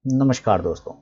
नमस्कार दोस्तों,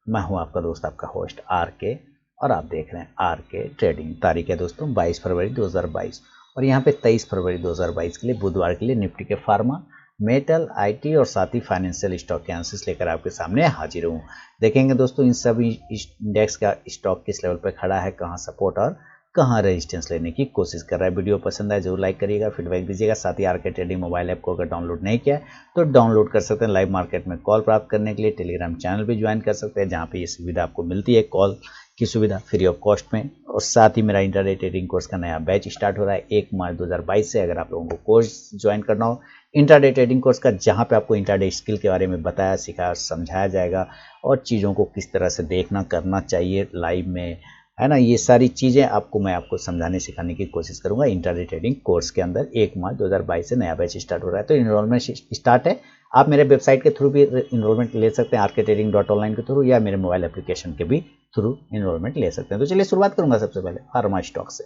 मैं हूं आपका दोस्त आपका होस्ट आर के और आप देख रहे हैं आर के ट्रेडिंग। तारीख है दोस्तों 22 फरवरी 2022 और यहां पे 23 फरवरी 2022 के लिए बुधवार के लिए निफ्टी के फार्मा, मेटल, आईटी और साथ ही फाइनेंशियल स्टॉक के एनालिसिस लेकर आपके सामने हाजिर हूं। देखेंगे दोस्तों इन सभी इंडेक्स का स्टॉक किस लेवल पर खड़ा है, कहां सपोर्ट और कहां रेजिस्टेंस लेने की कोशिश कर रहा है। वीडियो पसंद आए जरूर लाइक करिएगा, फीडबैक दीजिएगा। साथ ही आर के ट्रेडिंग मोबाइल ऐप को अगर डाउनलोड नहीं किया है तो डाउनलोड कर सकते हैं। लाइव मार्केट में कॉल प्राप्त करने के लिए टेलीग्राम चैनल भी ज्वाइन कर सकते हैं, जहां पे ये सुविधा आपको मिलती है, कॉल की सुविधा फ्री ऑफ कॉस्ट में। और साथ ही मेरा इंटरडे ट्रेडिंग कोर्स का नया बैच स्टार्ट हो रहा है 1 मार्च 2022 से। अगर आप लोगों को कोर्स ज्वाइन करना हो इंटरडे ट्रेडिंग कोर्स का, जहां पे आपको इंटरडे स्किल के बारे में बताया, सिखाया, समझाया जाएगा और चीज़ों को किस तरह से देखना करना चाहिए लाइव में, है ना, ये सारी चीज़ें मैं आपको समझाने सिखाने की कोशिश करूंगा इंटरडे ट्रेडिंग कोर्स के अंदर। 1 मार्च 2022 से नया बैच स्टार्ट हो रहा है, तो इनरोलमेंट स्टार्ट है। आप मेरे वेबसाइट के थ्रू भी इनरोलमेंट ले सकते हैं, rktrading.online के थ्रू, या मेरे मोबाइल एप्लीकेशन के भी थ्रू इनरोलमेंट ले सकते हैं। तो चलिए शुरुआत करूंगा सबसे पहले फार्मा स्टॉक से।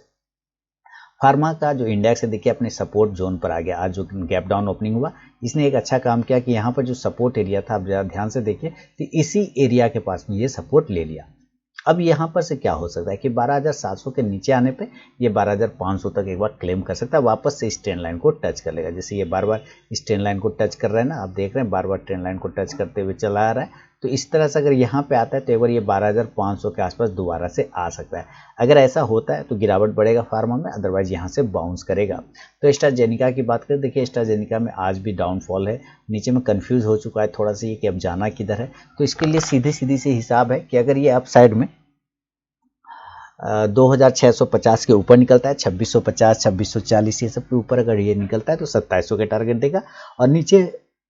फार्मा का जो इंडेक्स है देखिए अपने सपोर्ट जोन पर आ गया। आज जो गैप डाउन ओपनिंग हुआ, इसने एक अच्छा काम किया कि यहाँ पर जो सपोर्ट एरिया था, आप जरा ध्यान से देखिए, तो इसी एरिया के पास में ये सपोर्ट ले लिया। अब यहाँ पर से क्या हो सकता है कि 12,700 के नीचे आने पे ये 12,500 तक एक बार क्लेम कर सकता है, वापस से इस ट्रेंड लाइन को टच कर लेगा। जैसे ये बार बार इस ट्रेंड लाइन को टच कर रहा है ना, आप देख रहे हैं बार बार ट्रेंड लाइन को टच करते हुए चला आ रहा है। तो इस तरह से अगर यहाँ पे आता है तो एक बार ये 12,500 के आसपास दोबारा से आ सकता है। अगर ऐसा होता है तो गिरावट बढ़ेगा फार्मा में, अदरवाइज यहाँ से बाउंस करेगा। तो एस्ट्राजेनिका की बात करें, देखिए एस्ट्राजेनिका में आज भी डाउनफॉल है, नीचे में कंफ्यूज हो चुका है थोड़ा सा ये कि अब जाना किधर है। तो इसके लिए सीधे सीधी से हिसाब है कि अगर ये अप साइड में 2650 के ऊपर निकलता है, 2650, 2640 ये सब के ऊपर अगर ये निकलता है तो 2700 के टारगेट देगा। और नीचे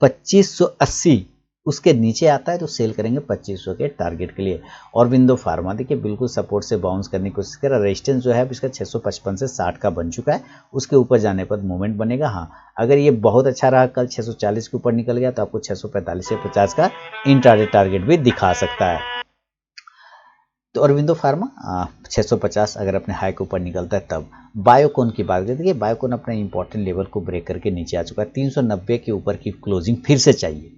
2580 उसके नीचे आता है तो सेल करेंगे 2500 के टारगेट के लिए। और विंडो फार्मा देखिए बिल्कुल सपोर्ट से बाउंस करने की कोशिश कर रहा है। रेजिस्टेंस जो है इसका 655 से 60 का बन चुका है, उसके ऊपर जाने पर मूवमेंट बनेगा। हाँ, अगर ये बहुत अच्छा रहा, कल 640 के ऊपर निकल गया तो आपको 645 से 50 का इंट्राडे टारगेट भी दिखा सकता है। तो अरविंदो फार्मा 650 अगर अपने हाई के ऊपर निकलता है तब। बायोकॉन की बात करें, देखिए बायोकॉन अपने इंपॉर्टेंट लेवल को ब्रेक करके नीचे आ चुका है। 390 के ऊपर की क्लोजिंग फिर से चाहिए।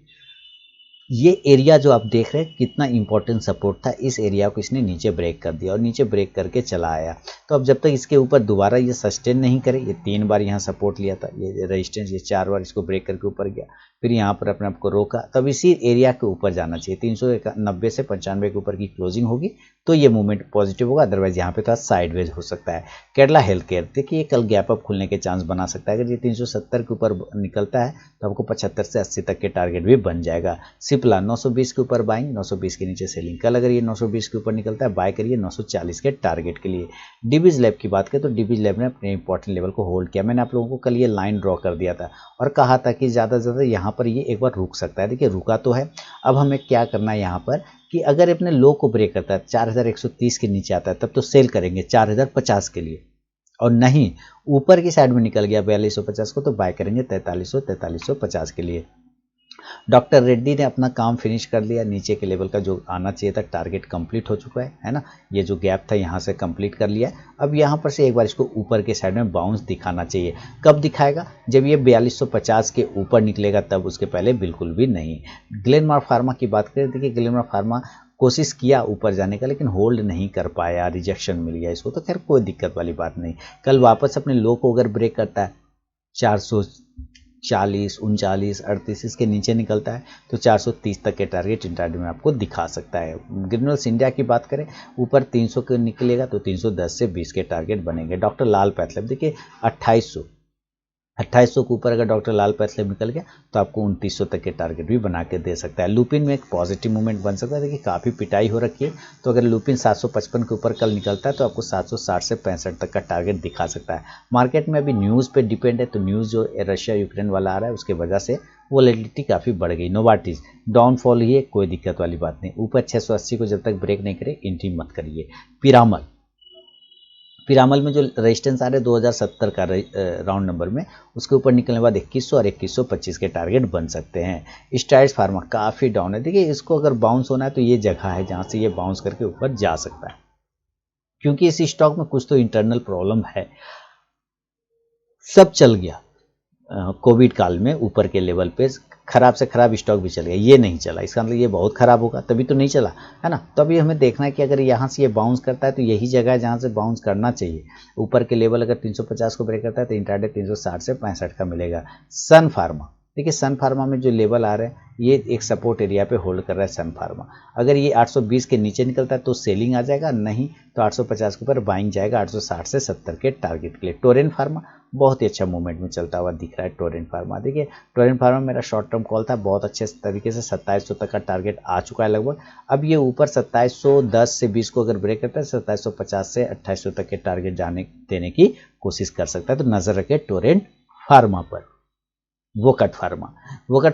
ये एरिया जो आप देख रहे हैं कितना इंपॉर्टेंट सपोर्ट था, इस एरिया को इसने नीचे ब्रेक कर दिया और नीचे ब्रेक करके चला आया। तो अब जब तक इसके ऊपर दोबारा ये सस्टेन नहीं करे, ये 3 बार यहाँ सपोर्ट लिया था, ये रेजिस्टेंस, ये 4 बार इसको ब्रेक करके ऊपर गया, फिर यहाँ पर अपने आप को रोका, तब इसी एरिया के ऊपर जाना चाहिए। 390 से 95 के ऊपर की क्लोजिंग होगी तो ये मूवमेंट पॉजिटिव होगा, अदरवाइज यहाँ पे थोड़ा साइडवेज हो सकता है। केरला हेल्थ केयर देखिए कल गैप अप खुलने के चांस बना सकता है। अगर ये 370 के ऊपर निकलता है तो आपको 75 से 80 तक के टारगेट भी बन जाएगा। सिप्ला 920 के ऊपर बाइंग, 920 के नीचे सेलिंग। कल अगर ये 920 के ऊपर निकलता है बाय करिए 940 के टारगेट के लिए। डिविज लैब की बात करें तो डिविज लैब ने अपने इंपॉर्टेंट लेवल को होल्ड किया। मैंने आप लोगों को कल ये लाइन ड्रॉ कर दिया था और कहा था कि ज़्यादा से ज़्यादा यहाँ पर ये एक बार रुक सकता है। देखिए रुका तो है, अब हमें क्या करना है यहाँ पर कि अगर अपने लो को ब्रेक करता है 4130 के नीचे आता है तब तो सेल करेंगे 4050 के लिए, और नहीं ऊपर की साइड में निकल गया 4250 को तो बाय करेंगे 4350 के लिए। डॉक्टर रेड्डी ने अपना काम फिनिश कर लिया, नीचे के लेवल का जो आना चाहिए था टारगेट कंप्लीट हो चुका है ना, ये जो गैप था यहाँ से कंप्लीट कर लिया। अब यहाँ पर से एक बार इसको ऊपर के साइड में बाउंस दिखाना चाहिए। कब दिखाएगा? जब ये 4250 के ऊपर निकलेगा तब, उसके पहले बिल्कुल भी नहीं। ग्लेनमार्क फार्मा की बात करें, देखिए ग्लेनमार्क फार्मा कोशिश किया ऊपर जाने का लेकिन होल्ड नहीं कर पाया, रिजेक्शन मिल गया इसको, तो खैर कोई दिक्कत वाली बात नहीं। कल वापस अपने लो को अगर ब्रेक करता है 440, 39, 38 इसके नीचे निकलता है तो 430 तक के टारगेट इंट्राडे में आपको दिखा सकता है। ग्रेन्यूल्स इंडिया की बात करें, ऊपर 300 के निकलेगा तो 310 से 20 के टारगेट बनेंगे। डॉक्टर लाल पैथलैब देखिए 2800 के ऊपर अगर डॉक्टर लाल पैथलैब निकल गया तो आपको 2900 तक के टारगेट भी बना के दे सकता है। लुपिन में एक पॉजिटिव मूवमेंट बन सकता है। देखिए काफ़ी पिटाई हो रखी है, तो अगर लुपिन 755 के ऊपर कल निकलता है तो आपको 760 से 65 तक का टारगेट दिखा सकता है। मार्केट में अभी न्यूज़ पे डिपेंड है, तो न्यूज़ जो रशिया यूक्रेन वाला आ रहा है उसके वजह से वोलेटिलिटी काफ़ी बढ़ गई। नोवार्टिस डाउनफॉल ही है, कोई दिक्कत वाली बात नहीं। ऊपर 680 को जब तक ब्रेक नहीं करे एंट्री मत करिए। पिरामल में जो रेजिस्टेंस आ रहे हैं 2070 का राउंड नंबर में, उसके ऊपर निकलने के बाद 2100 और 2125 के टारगेट बन सकते हैं। स्ट्राइड्स फार्मा काफ़ी डाउन है, देखिए इसको अगर बाउंस होना है तो ये जगह है जहाँ से ये बाउंस करके ऊपर जा सकता है, क्योंकि इस स्टॉक में कुछ तो इंटरनल प्रॉब्लम है। सब चल गया कोविड काल में ऊपर के लेवल पे, खराब से खराब स्टॉक भी चल गया, ये नहीं चला, इसका मतलब ये बहुत खराब होगा, तभी तो नहीं चला है ना। तो अभी हमें देखना है कि अगर यहाँ से ये बाउंस करता है तो यही जगह है जहाँ से बाउंस करना चाहिए। ऊपर के लेवल अगर 350 को ब्रेक करता है तो इंट्राडे 360 से 65 का मिलेगा। सन फार्मा, देखिए सन फार्मा में जो लेवल आ रहे हैं ये एक सपोर्ट एरिया पे होल्ड कर रहा है सन फार्मा। अगर ये 820 के नीचे निकलता है तो सेलिंग आ जाएगा, नहीं तो 850 के ऊपर बाइंग जाएगा 860 से 70 के टारगेट के लिए। टोरेंट फार्मा बहुत ही अच्छा मूवमेंट में चलता हुआ दिख रहा है। टोरेंट फार्मा देखिए, टोरेंट फार्मा मेरा शॉर्ट टर्म कॉल था, बहुत अच्छे तरीके से 2700 तक का टारगेट आ चुका है लगभग। अब ये ऊपर 2710 से 20 को अगर ब्रेक करता है 2750 से 2800 तक के टारगेट जाने देने की कोशिश कर सकता है। तो नजर रखे टोरेंट फार्मा पर। वोकट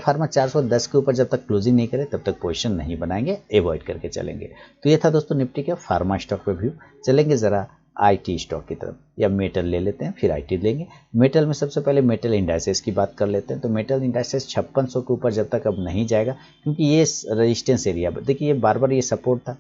फार्मा 410 के ऊपर जब तक क्लोजिंग नहीं करे तब तक पोजीशन नहीं बनाएंगे, एवॉइड करके चलेंगे। तो ये था दोस्तों निफ्टी के फार्मा स्टॉक पे व्यू। चलेंगे जरा आईटी स्टॉक की तरफ, या मेटल ले लेते हैं फिर आईटी लेंगे। मेटल में सबसे पहले मेटल इंडाइसेस की बात कर लेते हैं। तो मेटल इंडाइसेस 5600 के ऊपर जब तक अब नहीं जाएगा, क्योंकि ये रेजिस्टेंस एरिया, देखिए ये बार बार ये सपोर्ट था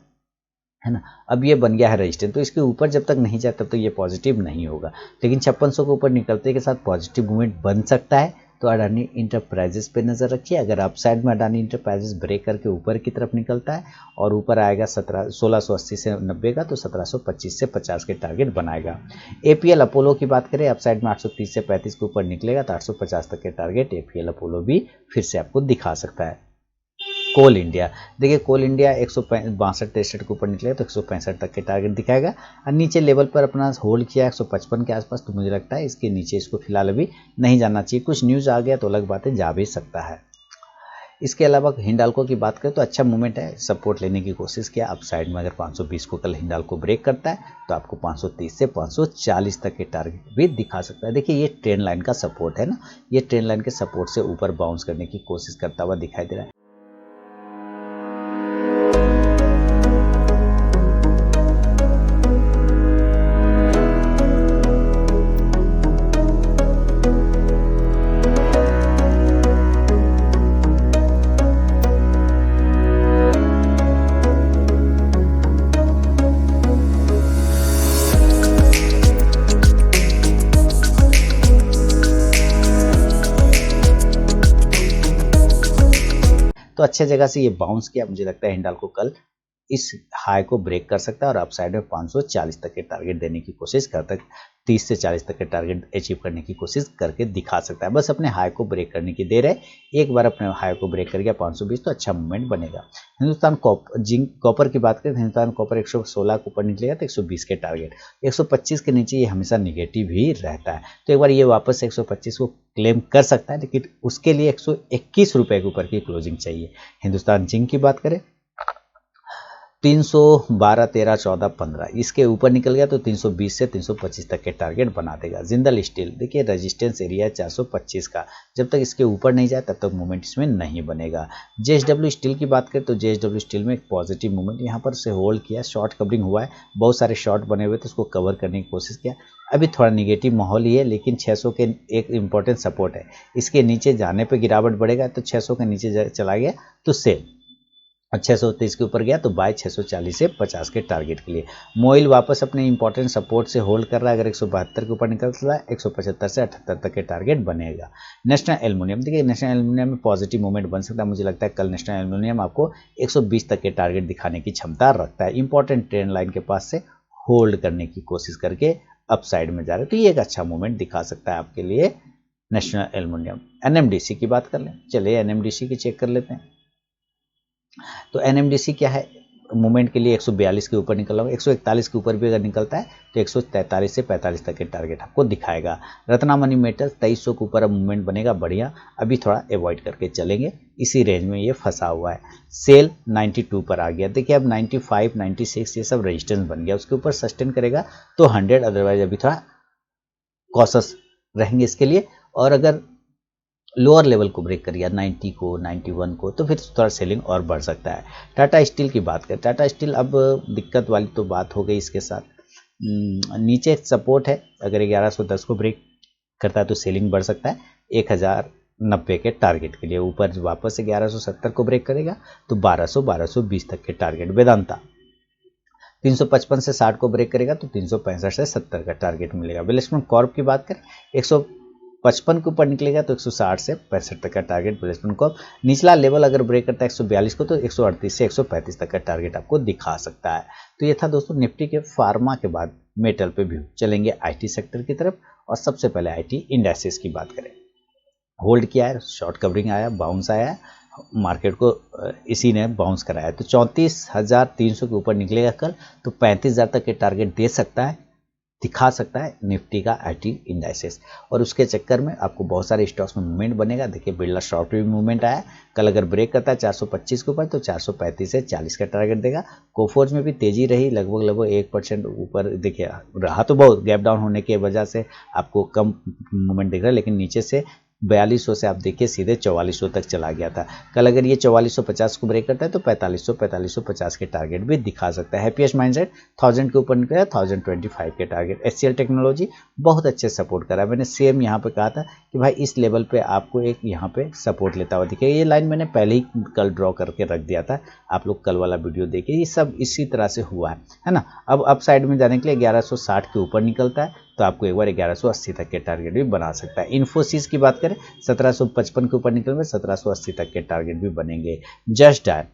है ना, अब ये बन गया है रेजिस्टेंस, तो इसके ऊपर जब तक नहीं जाए तब तक ये पॉजिटिव नहीं होगा। लेकिन 5600 के ऊपर निकलते के साथ पॉजिटिव मूवमेंट बन सकता है। तो अडानी इंटरप्राइजेस पे नजर रखिए। अगर अपसाइड में अडानी इंटरप्राइजेस ब्रेक करके ऊपर की तरफ निकलता है और ऊपर आएगा 1680 से 90 का, तो 1725 से 50 के टारगेट बनाएगा। एपीएल अपोलो की बात करें, अपसाइड में 830 से 35 के ऊपर निकलेगा तो 850 तक के टारगेट एपीएल अपोलो भी फिर से आपको दिखा सकता है। कोल इंडिया, देखिए कोल इंडिया 162-63 के ऊपर निकलेगा तो 165 तक के टारगेट दिखाएगा और नीचे लेवल पर अपना होल्ड किया 155 के आसपास। तो मुझे लगता है इसके नीचे इसको फिलहाल अभी नहीं जाना चाहिए। कुछ न्यूज़ आ गया तो अलग बातें जा भी सकता है। इसके अलावा हिंडाल्को की बात करें तो अच्छा मूवमेंट है, सपोर्ट लेने की कोशिश किया। अप साइड में अगर 520 को कल हिंडाल्को ब्रेक करता है तो आपको 530 से 540 तक के टारगेट भी दिखा सकता है। देखिए ये ट्रेंड लाइन का सपोर्ट है ना, ये ट्रेंड लाइन के सपोर्ट से ऊपर बाउंस करने की कोशिश करता हुआ दिखाई दे रहा है। तो अच्छे जगह से ये बाउंस किया, मुझे लगता है हिंडाल्को कल इस हाई को ब्रेक कर सकता है और अपसाइड में 540 तक के टारगेट देने की कोशिश करता है, 30 से 40 तक के टारगेट अचीव करने की कोशिश करके दिखा सकता है। बस अपने हाई को ब्रेक करने की देर है, एक बार अपने हाई को ब्रेक कर गया 520 तो अच्छा मूवमेंट बनेगा। हिंदुस्तान कॉपर की बात करें, हिंदुस्तान कॉपर 116 के ऊपर निकलेगा तो 120 के टारगेट, 125 के नीचे ये हमेशा निगेटिव ही रहता है। तो एक बार ये वापस 125 को क्लेम कर सकता है, लेकिन उसके लिए 121 रुपए के ऊपर की क्लोजिंग चाहिए। हिंदुस्तान जिंक की बात करें 312, 13, 14, 15 इसके ऊपर निकल गया तो 320 से 325 तक के टारगेट बना देगा। जिंदल स्टील देखिए रेजिस्टेंस एरिया है 425 का, जब तक इसके ऊपर नहीं जाए तब तक मूवमेंट इसमें नहीं बनेगा। जेएसडब्ल्यू स्टील की बात करें तो जेएसडब्ल्यू स्टील में एक पॉजिटिव मूवमेंट यहाँ पर से होल्ड किया, शॉर्ट कवरिंग हुआ है, बहुत सारे शॉर्ट बने हुए थे, उसको कवर करने की कोशिश किया। अभी थोड़ा निगेटिव माहौल ही है, लेकिन 600 के एक इंपॉर्टेंट सपोर्ट है, इसके नीचे जाने पर गिरावट बढ़ेगा। तो 600 के नीचे चला गया तो सेल, 630 के ऊपर गया तो बाय 640 से 50 के टारगेट के लिए। मोइल वापस अपने इंपॉर्टेंट सपोर्ट से होल्ड कर रहा है, अगर 172 के ऊपर निकलता है 175 से 78 तक के टारगेट बनेगा। नेशनल एल्युमिनियम देखिए, नेशनल एल्युमिनियम में पॉजिटिव मूवमेंट बन सकता है, मुझे लगता है कल नेशनल एल्युमिनियम आपको 120 तक के टारगेट दिखाने की क्षमता रखता है। इंपॉर्टेंट ट्रेंड लाइन के पास से होल्ड करने की कोशिश करके अप साइड में जा रहे हैं, तो ये एक अच्छा मूवमेंट दिखा सकता है आपके लिए नेशनल एल्युमिनियम। एनएमडीसी की बात कर लें, चलिए एनएमडीसी की चेक कर लेते हैं। तो एनएमडीसी क्या है, मूवमेंट के लिए 142 के ऊपर निकल रहा है, 141 के ऊपर भी अगर निकलता है तो 143 से 45 तक के टारगेट आपको दिखाएगा। रत्नामणि मेटल 2300 के ऊपर अब मूवमेंट बनेगा बढ़िया, अभी थोड़ा अवॉइड करके चलेंगे, इसी रेंज में ये फंसा हुआ है। सेल 92 पर आ गया, देखिए अब 95, 96 ये सब रेजिस्टेंस बन गया, उसके ऊपर सस्टेन करेगा तो 100, अदरवाइज अभी थोड़ा कॉशस रहेंगे इसके लिए। और अगर लोअर लेवल को ब्रेक कर गया 90 को, 91 को, तो फिर थोड़ा सेलिंग और बढ़ सकता है। टाटा स्टील की बात करें, टाटा स्टील अब दिक्कत वाली तो बात हो गई, इसके साथ नीचे सपोर्ट है, अगर 1110 को ब्रेक करता है तो सेलिंग बढ़ सकता है 1090 के टारगेट के लिए। ऊपर वापस से 1170 को ब्रेक करेगा तो 1200-1220 तक के टारगेट। वेदांता 355 से 60 को ब्रेक करेगा तो 365 से 70 का टारगेट मिलेगा। वेलस्पन कॉर्प की बात करें 55 के ऊपर निकलेगा तो 160 से 65 तक का टारगेट प्लेसमेंट को निचला लेवल अगर ब्रेक करता है 142 को तो 138 से 135 तक का टारगेट आपको दिखा सकता है। तो ये था दोस्तों निफ्टी के फार्मा के बाद मेटल पे व्यू। चलेंगे आईटी सेक्टर की तरफ और सबसे पहले आईटी इंडेक्सेस की बात करें। होल्ड किया है, शॉर्ट कवरिंग आया, बाउंस आया, मार्केट को इसी ने बाउंस कराया। तो 34,300 के ऊपर निकलेगा कल तो 35,000 तक के टारगेट दे सकता है, दिखा सकता है निफ्टी का आईटी इंडाइसेस। और उसके चक्कर में आपको बहुत सारे स्टॉक्स में मूवमेंट बनेगा। देखिए बिरला सॉफ्ट भी मूवमेंट आया, कल अगर ब्रेक करता है 425 के ऊपर तो 435 से 40 का टारगेट देगा। कोफोर्ज में भी तेजी रही, लगभग 1% ऊपर। देखिए रहा तो बहुत, गैप डाउन होने की वजह से आपको कम मूवमेंट दिख रहा है, लेकिन नीचे से 4200 से आप देखिए सीधे 4400 तक चला गया था। कल अगर ये 4450 को ब्रेक करता है तो 4550 के टारगेट भी दिखा सकता है। हैप्पीएस्ट माइंडसेट 1000 के ऊपर निकला, 1025 के टारगेट। एचसीएल टेक्नोलॉजी बहुत अच्छे सपोर्ट करा। मैंने सेम यहाँ पे कहा था कि भाई इस लेवल पे आपको एक यहाँ पे सपोर्ट लेता हुआ दिखेगा। ये लाइन मैंने पहले ही कल ड्रॉ करके रख दिया था, आप लोग कल वाला वीडियो देखिए। ये सब इसी तरह से हुआ है ना। अब अप साइड में जाने के लिए 1160 के ऊपर निकलता है तो आपको एक बार 1180 तक के टारगेट भी बना सकता है। इन्फोसिस की बात करें 1755 के ऊपर निकल में 1780 तक के टारगेट भी बनेंगे। जस्ट डायल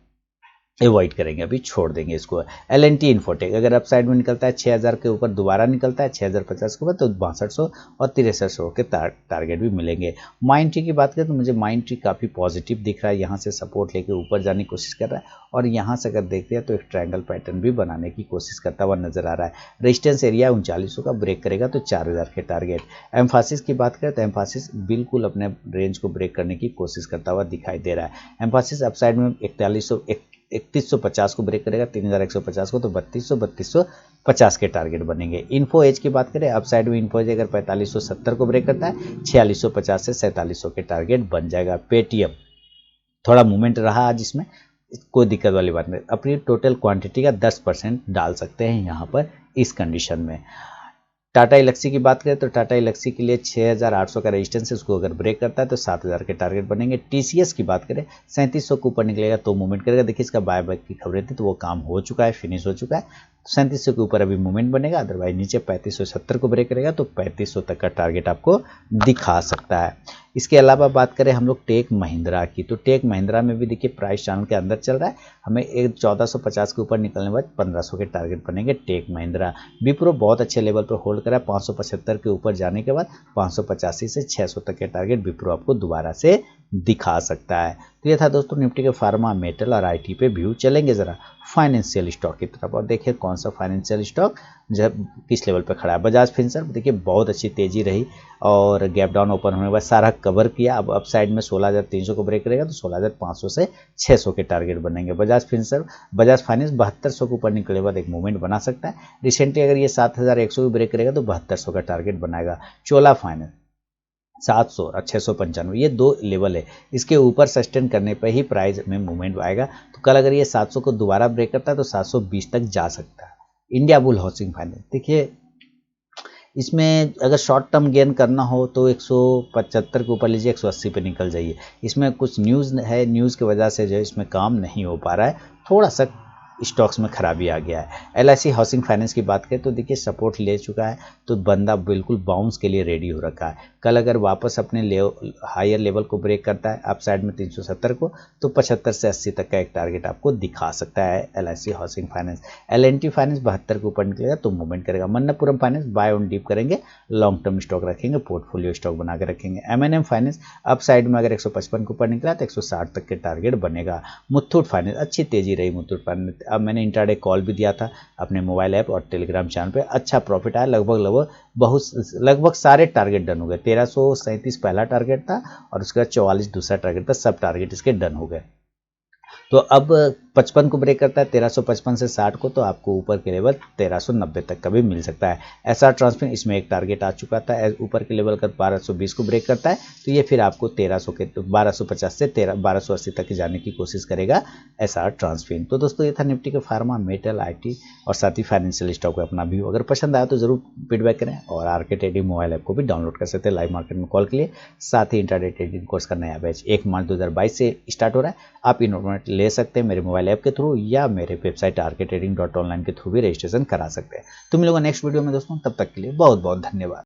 अवॉइड करेंगे, अभी छोड़ देंगे इसको। एल&टी इन्फोटेक अगर अप साइड में निकलता है 6000 के ऊपर दोबारा निकलता है 6050 के ऊपर तो 6200 और 6300 के टारगेट भी मिलेंगे। माइंड की बात करें तो मुझे माइंड काफ़ी पॉजिटिव दिख रहा है, यहाँ से सपोर्ट लेके ऊपर जाने की कोशिश कर रहा है और यहाँ से अगर देखते हैं तो एक ट्रायंगल पैटर्न भी बनाने की कोशिश करता हुआ नजर आ रहा है। रेजिस्टेंस एरिया 3900 का ब्रेक करेगा तो 4000 के टारगेट। एम्फासिस की बात करें तो एम्फासिस बिल्कुल अपने रेंज को ब्रेक करने की कोशिश करता हुआ दिखाई दे रहा है। एम्फासिस अपसाइड में 3150 को ब्रेक करेगा, 3150 को तो 3250 के टारगेट बनेंगे। इन्फो एज की बात करें अपसाइड में इन्फो एज अगर 4570 को ब्रेक करता है 4650 से 4700 के टारगेट बन जाएगा। पेटीएम थोड़ा मूवमेंट रहा आज, इसमें कोई दिक्कत वाली बात नहीं। अपनी टोटल क्वांटिटी का 10% डाल सकते हैं यहाँ पर इस कंडीशन में। टाटा एलेक्सी की बात करें तो टाटा एलेक्सी के लिए 6800 का रेजिस्टेंस है, उसको अगर ब्रेक करता है तो 7000 के टारगेट बनेंगे। टीसीएस की बात करें 3700 के ऊपर निकलेगा तो मूवमेंट करेगा। देखिए इसका बाय बैक की खबरें थी तो वो काम हो चुका है, फिनिश हो चुका है। 3700 के ऊपर अभी मूवमेंट बनेगा, अदरवाइज नीचे 3570 को ब्रेक करेगा तो 3500 तक का टारगेट आपको दिखा सकता है। इसके अलावा बात करें हम लोग टेक महिंद्रा की, तो टेक महिंद्रा में भी देखिए प्राइस चैनल के अंदर चल रहा है, हमें 1450 के ऊपर निकलने के बाद 1500 के टारगेट बनेंगे टेक महिंद्रा। विप्रो बहुत अच्छे लेवल पर होल्ड करा, 575 के ऊपर जाने के बाद 585 से 600 तक के टारगेट विप्रो आपको दोबारा से दिखा सकता है। तो ये था दोस्तों निफ्टी के फार्मा, मेटल और आईटी पे व्यू। चलेंगे जरा फाइनेंशियल स्टॉक की तरफ और देखिए कौन सा फाइनेंशियल स्टॉक जब किस लेवल पे खड़ा है। बजाज फिनसर्व देखिए बहुत अच्छी तेजी रही और गैप डाउन ओपन होने के बाद सारा कवर किया। अब अप साइड में 16300 को ब्रेक करेगा तो 16500 से 600 के टारगेट बनेंगे। बजाज फिनसर्व, बजाज फाइनेंस 7200 के ऊपर निकले बाद एक मूवमेंट बना सकता है। रिसेंटली अगर ये 7100 को ब्रेक करेगा तो 7200 का टारगेट बनाएगा। चोला फाइनेंस 700 और 695, ये दो लेवल है, इसके ऊपर सस्टेन करने पर ही प्राइस में मूवमेंट आएगा। तो कल अगर ये 700 को दोबारा ब्रेक करता है तो 720 तक जा सकता है। इंडिया बुल हाउसिंग फाइनेंस देखिए इसमें अगर शॉर्ट टर्म गेन करना हो तो 175 के ऊपर लीजिए, 180 पे निकल जाइए। इसमें कुछ न्यूज़ है, न्यूज़ की वजह से जो है इसमें काम नहीं हो पा रहा है, थोड़ा सा स्टॉक्स में खराबी आ गया है। एलआईसी हाउसिंग फाइनेंस की बात करें तो देखिए सपोर्ट ले चुका है तो बंदा बिल्कुल बाउंस के लिए रेडी हो रखा है। कल अगर वापस अपने हायर लेवल को ब्रेक करता है अप साइड में 370 को तो 75 से 80 तक का एक टारगेट आपको दिखा सकता है LIC housing finance. L&T finance 72 के ऊपर निकलेगा तो मूवमेंट करेगा। मन्नपुरम फाइनेंस बाय ऑन डीप करेंगे, लॉन्ग टर्म स्टॉक रखेंगे, पोर्टफोलियो स्टॉक बना के रखेंगे। एमएनएम फाइनेंस अप साइड में अगर 155 के ऊपर निकला तो 160 तक के टारगेट बनेगा। मुथूट फाइनेंस अच्छी तेजी रही मुथूट फाइनेंस। अब मैंने इंट्राडे कॉल भी दिया था अपने मोबाइल ऐप और टेलीग्राम चैनल पे, अच्छा प्रॉफिट आया। लगभग सारे टारगेट डन हो गए। 1337 पहला टारगेट था और उसके बाद 44 दूसरा टारगेट था, सब टारगेट इसके डन हो गए। तो अब 55 को ब्रेक करता है 1355 से 60 को तो आपको ऊपर के लेवल 1390 तक का भी मिल सकता है। एसआर ट्रांसफर इसमें एक टारगेट आ चुका था, ऊपर के लेवल का 1220 को ब्रेक करता है तो ये फिर आपको 1300 के 1250 से 1280 तक जाने की कोशिश करेगा एसआर ट्रांसफर। तो दोस्तों ये था निफ्टी के फार्मा, मेटल, आईटी और साथ ही फाइनेंशियल स्टॉक को अपना व्यू। अगर पसंद आया तो जरूर फीडबैक करें और आरके ट्रेडिंग मोबाइल ऐप को भी डाउनलोड कर सकते हैं लाइव मार्केट में कॉल के लिए। साथ ही इंट्राडे ट्रेडिंग कोर्स का नया बैच 1 मार्च 2022 से स्टार्ट हो रहा है, आप इन्फॉर्मेशन ले सकते हैं मेरे मोबाइल ऐप के थ्रू या मेरे वेबसाइट rktrading.online के थ्रू भी रजिस्ट्रेशन करा सकते हैं। तो मिलूंगा नेक्स्ट वीडियो में दोस्तों, तब तक के लिए बहुत बहुत धन्यवाद।